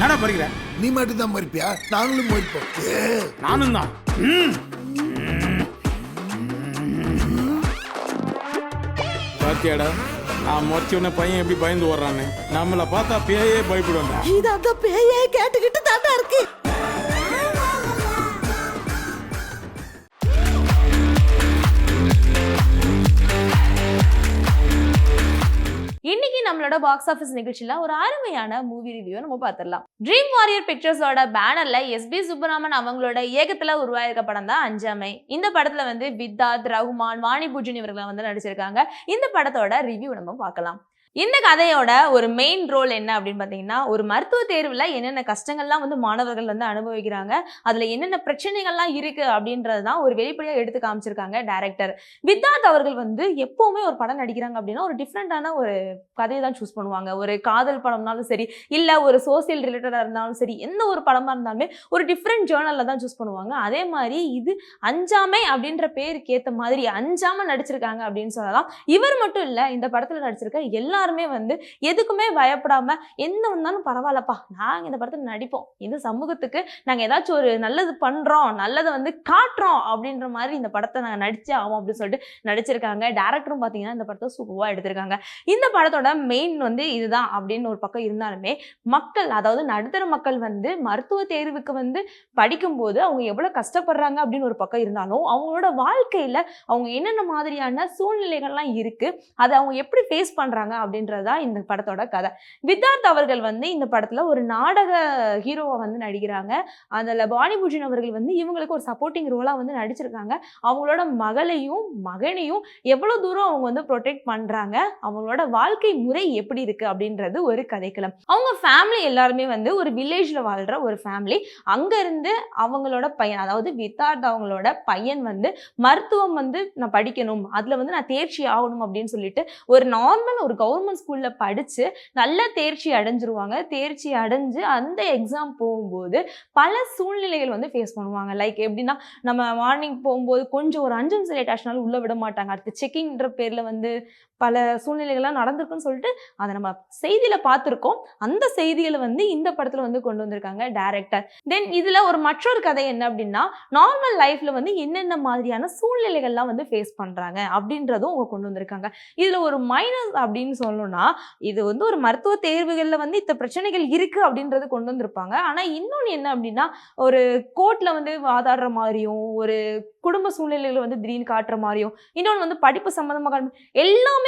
நானா பறிக்கிறேன்? நீ மட்டும் தான் மறிப்பியா? நாங்களும் மறிப்போம். நானும் தான். பாத்தியாடா, நான் மொச்ச பையன் எப்படி பயந்து வர்றான்னு. நம்மளை பார்த்தா பேயே பயப்படுவாங்க. இது அந்த பேயே கேட்டுக்கிட்டு தாண்டா இருக்கு. இன்னைக்கு நம்மளோட பாக்ஸ் ஆஃபீஸ் நிகழ்ச்சியில ஒரு அருமையான மூவி ரிவ்யூ நம்ம பார்த்துடலாம். ட்ரீம் வாரியர் பிக்சர்ஸோட பேனர்ல எஸ்பி சுப்பராமன் அவங்களோட இயக்கத்துல உருவாயிருக்க படம் தான் அஞ்சாமை. இந்த படத்துல வித்தார்த், ரகுமான், வாணி பூஜன் இவர்கள் நடிச்சிருக்காங்க. இந்த படத்தோட ரிவ்யூ நம்ம பார்க்கலாம். இந்த கதையோட ஒரு மெயின் ரோல் என்ன அப்படின்னு பார்த்தீங்கன்னா, ஒரு மருத்துவ தேர்வில் என்னென்ன கஷ்டங்கள்லாம் மாணவர்கள் அனுபவிக்கிறாங்க, அதில் என்னென்ன பிரச்சனைகள்லாம் இருக்குது அப்படின்றது தான் ஒரு வெளிப்படையாக எடுத்து காமிச்சிருக்காங்க டைரக்டர். வித்தார்த் அவர்கள் எப்போவுமே ஒரு படம் நடிக்கிறாங்க அப்படின்னா ஒரு டிஃப்ரெண்ட்டான ஒரு கதையை தான் சூஸ் பண்ணுவாங்க. ஒரு காதல் படம்னாலும் சரி, இல்லை ஒரு சோசியல் ரிலேட்டடாக இருந்தாலும் சரி, எந்த ஒரு படமாக இருந்தாலுமே ஒரு டிஃப்ரெண்ட் ஜேர்னலில் தான் சூஸ் பண்ணுவாங்க. அதே மாதிரி இது அஞ்சாமை அப்படின்ற பேருக்கு ஏற்ற மாதிரி அஞ்சாமல் நடிச்சிருக்காங்க அப்படின்னு சொல்லலாம். இவர் மட்டும் இல்லை, இந்த படத்தில் நடிச்சிருக்க எல்லாருமே எதுக்குமே பயப்படாம என்ன வந்தாலும் பரவாயில்லப்பா, நாங்க இந்த படத்துல நடிப்போம், இந்த சமூகத்துக்கு நாங்க ஏதாச்சும் ஒரு நல்லது பண்றோம், நல்லதை காட்டுறோம் அப்படின்ற மாதிரி இந்த படத்தை நாங்க நடிச்சே ஆகும் அப்படின்னு சொல்லிட்டு நடிச்சிருக்காங்க. டைரக்டரும் பாத்தீங்கன்னா இந்த படத்தை சூப்பரா எடுத்திருக்காங்க. இந்த படத்தோட மெயின் இதுதான் அப்படின்னு ஒரு பக்கம் இருந்தாலுமே, மக்கள் அதாவது நடுத்தர மக்கள் மருத்துவ தேர்வுக்கு படிக்கும்போது அவங்க எவ்வளவு கஷ்டப்படுறாங்க அப்படின்னு ஒரு பக்கம் இருந்தாலும், அவங்களோட வாழ்க்கையில அவங்க என்னென்ன மாதிரியான சூழ்நிலைகள்லாம் இருக்கு, அதை அவங்க எப்படி ஃபேஸ் பண்றாங்க அப்படின்றதுதான் இந்த படத்தோட கதை. வித்தார்த் அவர்கள் இந்த படத்துல ஒரு நாடக ஹீரோவா நடிக்கிறாங்க. அதுல வாணி பூஜன் அவர்கள் இவங்களுக்கு ஒரு சப்போர்ட்டிங் ரோலா நடிச்சிருக்காங்க. அவங்களோட மகளையும் மகனையும் எவ்வளவு தூரம் அவங்க ப்ரொடெக்ட் பண்றாங்க, அவங்களோட வாழ்க்கை முறை எப்படி இருக்கு அப்படின்றது ஒரு கதைக்களம். அவங்க ஃபேமிலி எல்லாருமே ஒரு வில்லேஜ்ல வாழ்ற ஒரு ஃபேமிலி. அங்க இருந்து அவங்களோட பையன், அதாவது வித்தார்த் அவங்களோட பையன் மருத்துவம் நான் படிக்கணும், அதுல நான் தேர்ச்சி ஆகணும் அப்படின்னு சொல்லிட்டு ஒரு நார்மல் ஒரு கவர்மெண்ட் ஸ்கூல்ல படிச்சு நல்ல தேர்ச்சி அடைஞ்சிருவாங்க. தேர்ச்சி அடைஞ்சு அந்த எக்ஸாம் போகும்போது பல சூழ்நிலைகள் ஃபேஸ் பண்ணுவாங்க. லைக் எப்படின்னா, நம்ம மார்னிங் போகும்போது கொஞ்சம் ஒரு 5 நிமிஷம் லேட் ஆச்சுனாலும் உள்ள விட மாட்டாங்க. அடுத்து செக்கிங்ன்ற பேர்ல பல சூழ்நிலைகள்லாம் நடந்திருக்குன்னு சொல்லிட்டு அதை நம்ம செய்தியில பார்த்துருக்கோம். அந்த செய்திகளை இந்த படத்துல கொண்டு வந்திருக்காங்க டைரக்டர். தென் இதுல ஒரு மற்றொரு கதை என்ன அப்படின்னா, நார்மல் லைஃப்ல என்னென்ன மாதிரியான சூழ்நிலைகள்லாம் ஃபேஸ் பண்றாங்க அப்படின்றதும் அவங்க கொண்டு வந்திருக்காங்க. இதுல ஒரு மைனஸ் அப்படின்னு சொல்லணும்னா, இது ஒரு மருத்துவ தேர்வுகள்ல இத்த பிரச்சனைகள் இருக்கு அப்படின்றது கொண்டு வந்திருப்பாங்க. ஆனா இன்னொன்னு என்ன அப்படின்னா, ஒரு கோர்ட்ல வாதாடுற மாதிரியும், ஒரு குடும்ப சூழ்நிலைகளை திடீர்னு காட்டுற மாதிரியும், இன்னொன்று படிப்பு சம்பந்தமாக எல்லாமே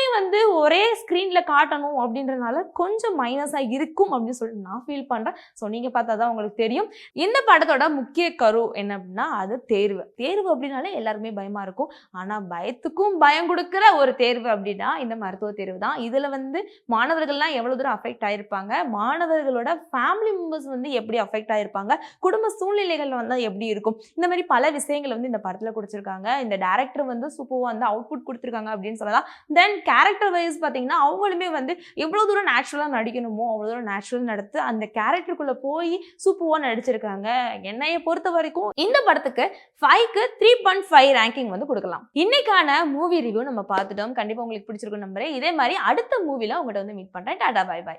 ஒரே ஸ்கிரீன்ல காட்டணும் அப்படின்றதுனால கொஞ்சம் மைனஸா இருக்கும் அப்படின்னு சொல்லிட்டு நான் ஃபீல் பண்றேன். ஸோ நீங்க பார்த்தாதான் உங்களுக்கு தெரியும். இந்த படத்தோட முக்கிய கரு என்ன அப்படின்னா, அது தேர்வு. தேர்வு அப்படின்னாலே எல்லாருமே பயமா இருக்கும். ஆனா பயத்துக்கும் பயம் கொடுக்குற ஒரு தேர்வு அப்படின்னா இந்த மருத்துவ தேர்வு தான். இதுல மாணவர்கள்லாம் எவ்வளவு தூரம் அஃபெக்ட் ஆயிருப்பாங்க, மாணவர்களோட ஃபேமிலி மெம்பர்ஸ் எப்படி அஃபெக்ட் ஆயிருப்பாங்க, குடும்ப சூழ்நிலைகள் எப்படி இருக்கும், இந்த மாதிரி பல விஷயங்கள் இந்த படத்துல கொடுத்திருக்காங்க. இந்த டைரக்டர் சூப்பரா அவுட்புட் கொடுத்திருக்காங்க அப்படின்னு சொல்லலாம். தென் கேரக்டர் வைஸ் பாத்தீங்கன்னா, அவங்களுமே எவ்வளவு தூரம் நேச்சுரலா நடிக்கணுமோ அவ்வளவு தூரம் நேச்சுரல் நடத்து அந்த கேரக்டருக்குள்ள போய் சூப்பரா நடிச்சிருக்காங்க. என்னைய பொறுத்த வரைக்கும் இந்த படத்துக்கு 5க்கு 3.5 ரேங்கிங் கொடுக்கலாம். இன்னைக்கான மூவி ரிவ்யூ நம்ம பார்த்துட்டோம். கண்டிப்பா உங்களுக்கு பிடிச்சிருக்கும் நம்புறேன். இதே மாதிரி அடுத்த மூவில உங்கள்கிட்ட மீட் பண்றேன். Tata, bye by.